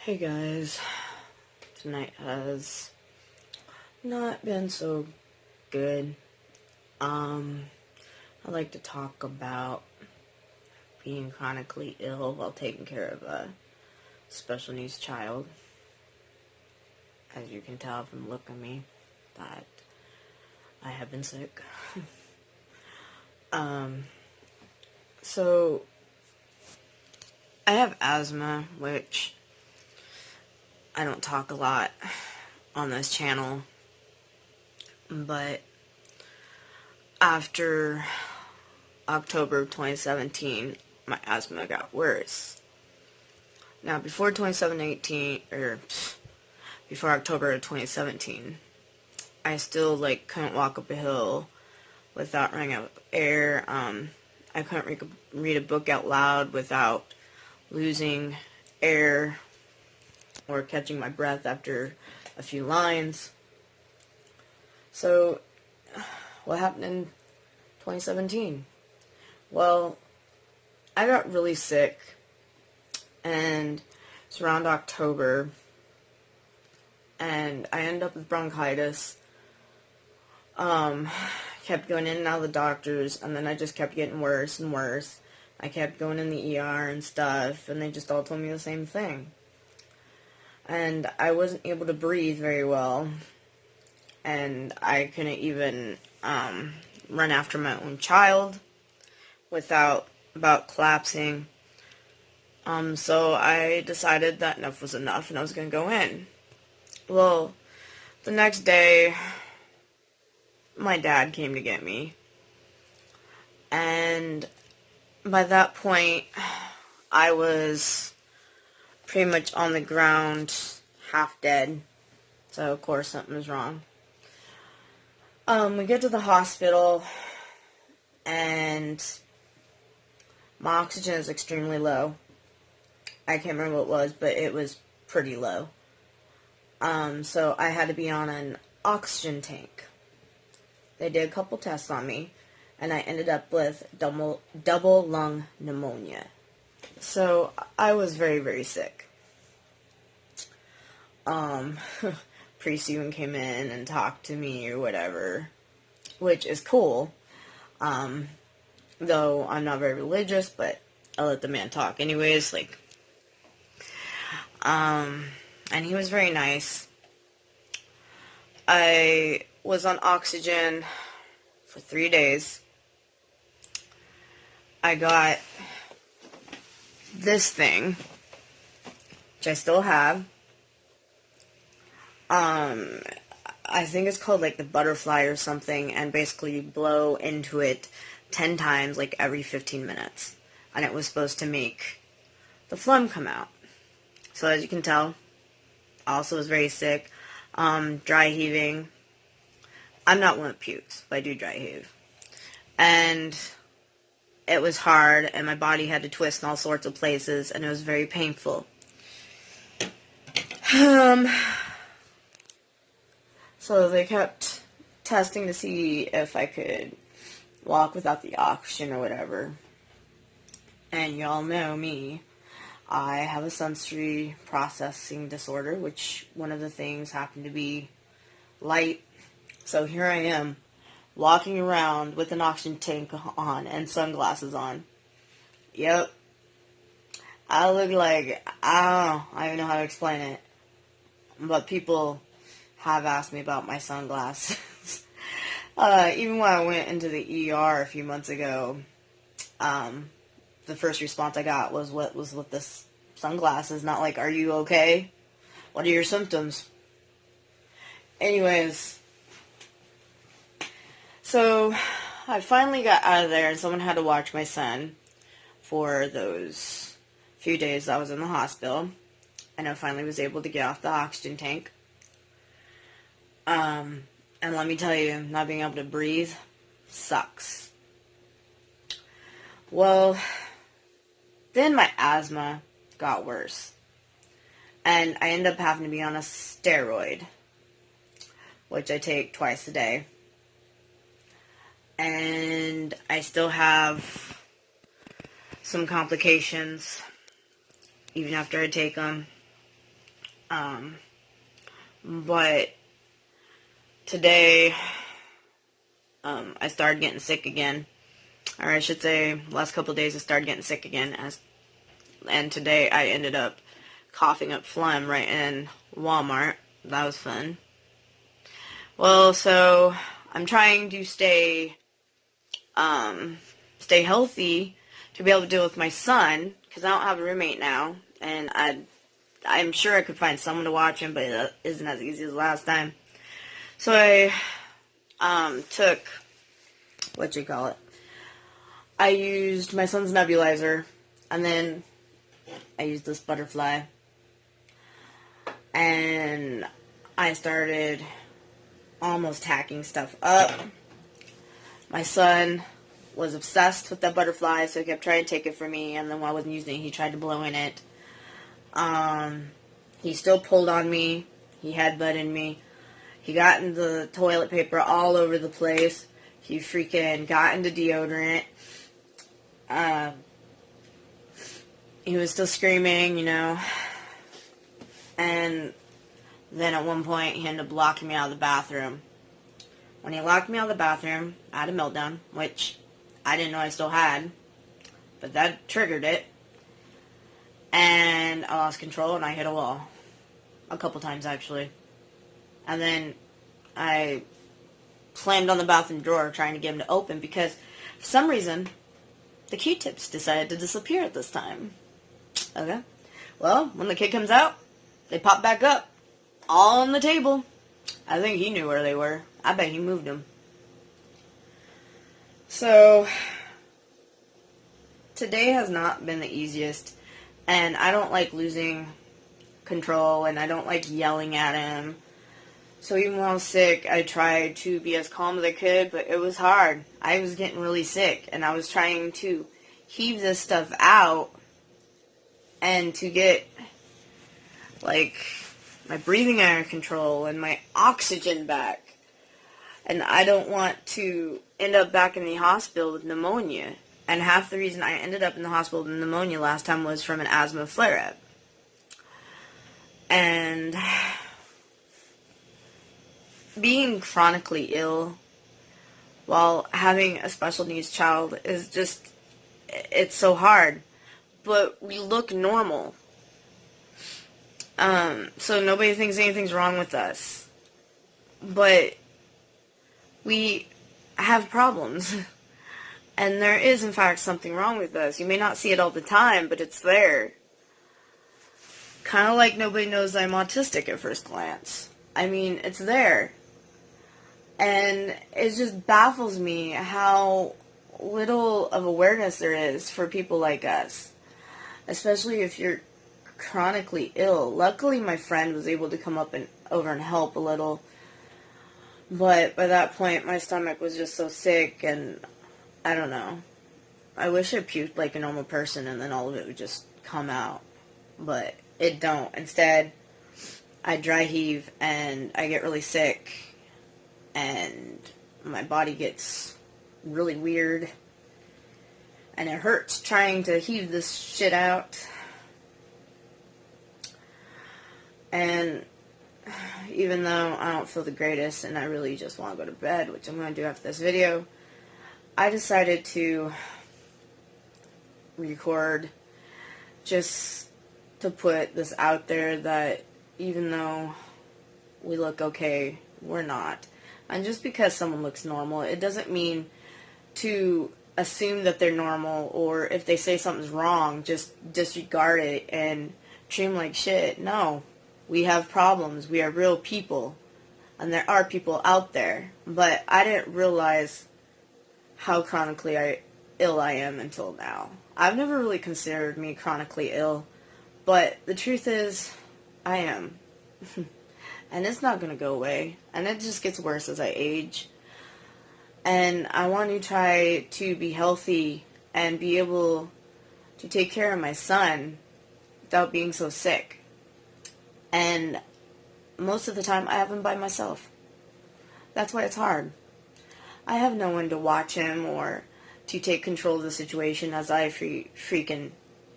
Hey guys, tonight has not been so good. I'd like to talk about being chronically ill while taking care of a special needs child. As you can tell from the look at me, that I have been sick. So I have asthma, which I don't talk a lot on this channel, but after October of 2017, my asthma got worse. Now, before October of 2017, I still, couldn't walk up a hill without running out of air. I couldn't read a book out loud without losing air or catching my breath after a few lines. So, what happened in 2017? Well, I got really sick, and it's around October, and I ended up with bronchitis. Kept going in and out of the doctors, and then I just kept getting worse and worse. I kept going in the ER and stuff, and they just all told me the same thing. And I wasn't able to breathe very well, and I couldn't even run after my own child without about collapsing. So I decided that enough was enough, and I was going to go in. Well, the next day, my dad came to get me, and by that point, I was pretty much on the ground, half dead. So, of course, something was wrong. We get to the hospital, and my oxygen is extremely low. I can't remember what it was, but it was pretty low. So I had to be on an oxygen tank. They did a couple tests on me, and I ended up with double lung pneumonia. So I was very, very sick. Priest even came in and talked to me or whatever, which is cool. Though I'm not very religious, but I let the man talk anyways, and he was very nice. I was on oxygen for 3 days. I got this thing, which I still have. I think it's called the butterfly or something, and basically you blow into it 10 times every 15 minutes, and it was supposed to make the phlegm come out. So as you can tell, I also was very sick, dry heaving. I'm not one that pukes, but I do dry heave, and it was hard, and my body had to twist in all sorts of places, and it was very painful. So they kept testing to see if I could walk without the oxygen or whatever. And y'all know me. I have a sensory processing disorder, which one of the things happened to be light. So here I am, walking around with an oxygen tank on and sunglasses on. Yep. I look like, I don't even know how to explain it. But people have asked me about my sunglasses. Even when I went into the ER a few months ago, the first response I got was, what was with this sunglasses? Not like, are you okay? What are your symptoms? Anyways, so I finally got out of there, and someone had to watch my son for those few days I was in the hospital, and I finally was able to get off the oxygen tank. And let me tell you, not being able to breathe sucks. Well, then my asthma got worse, and I ended up having to be on a steroid, which I take twice a day. And I still have some complications even after I take them. But today, I started getting sick again. Or I should say, last couple of days I started getting sick again. And today I ended up coughing up phlegm right in Walmart. That was fun. Well, so I'm trying to stay healthy to be able to deal with my son, because I don't have a roommate now, and I'm sure I could find someone to watch him, but it isn't as easy as last time. So I took, I used my son's nebulizer, and then I used this butterfly, and I started almost hacking stuff up. My son was obsessed with that butterfly, so he kept trying to take it from me, and then while I wasn't using it, he tried to blow in it. He still pulled on me. He headbutted me. He got into the toilet paper all over the place. He freaking got into deodorant. He was still screaming, and then at one point he ended up locking me out of the bathroom. When he locked me out of the bathroom, I had a meltdown, which I didn't know I still had, but that triggered it, and I lost control and I hit a wall. A couple times, actually. And then I slammed on the bathroom door trying to get him to open, because for some reason the Q-tips decided to disappear at this time. Okay. Well, when the kid comes out, they pop back up, all on the table. I think he knew where they were. I bet he moved them. So, today has not been the easiest, and I don't like losing control, and I don't like yelling at him. So even while I was sick, I tried to be as calm as I could, but it was hard. I was getting really sick, and I was trying to heave this stuff out and to get, my breathing under control and my oxygen back. And I don't want to end up back in the hospital with pneumonia. And half the reason I ended up in the hospital with pneumonia last time was from an asthma flare-up. And being chronically ill while having a special needs child is just, it's so hard. But we look normal. So nobody thinks anything's wrong with us. But we have problems. And there is, in fact, something wrong with us. You may not see it all the time, but it's there. Kind of like nobody knows I'm autistic at first glance. I mean, it's there. And it just baffles me how little of awareness there is for people like us. Especially if you're chronically ill. Luckily, my friend was able to come over and help a little. But by that point, my stomach was just so sick, and I don't know. I wish I puked like a normal person and then all of it would just come out. But it don't. Instead, I dry heave and I get really sick and my body gets really weird and it hurts trying to heave this shit out. And even though I don't feel the greatest and I really just want to go to bed, which I'm going to do after this video, I decided to record just to put this out there that even though we look okay, we're not. And just because someone looks normal, it doesn't mean to assume that they're normal, or if they say something's wrong, just disregard it and treat them like shit. No. We have problems. We are real people. And there are people out there. But I didn't realize how chronically ill I am until now. I've never really considered me chronically ill. But the truth is, I am. And it's not going to go away. And it just gets worse as I age. And I want to try to be healthy and be able to take care of my son without being so sick. And most of the time, I have him by myself. That's why it's hard. I have no one to watch him or to take control of the situation as I freaking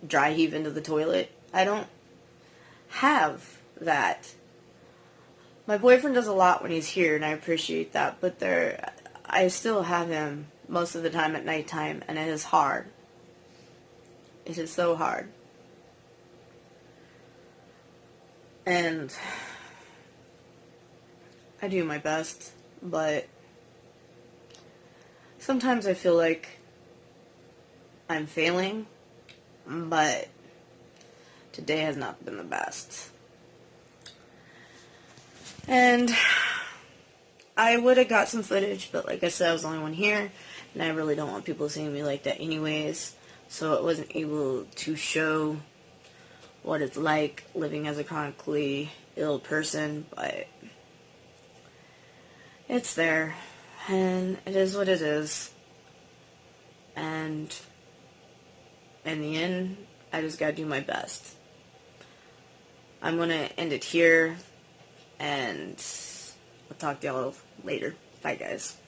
dry heave into the toilet. I don't have that my boyfriend does a lot when he's here, and I appreciate that, but I still have him most of the time at nighttime, and it is hard. It is so hard. And I do my best, but sometimes I feel like I'm failing, but today has not been the best. And I would have got some footage, but like I said, I was the only one here, and I really don't want people seeing me like that anyways, so I wasn't able to show what it's like living as a chronically ill person, but it's there, and it is what it is, and in the end, I just gotta do my best. I'm gonna end it here, and I'll talk to y'all later. Bye, guys.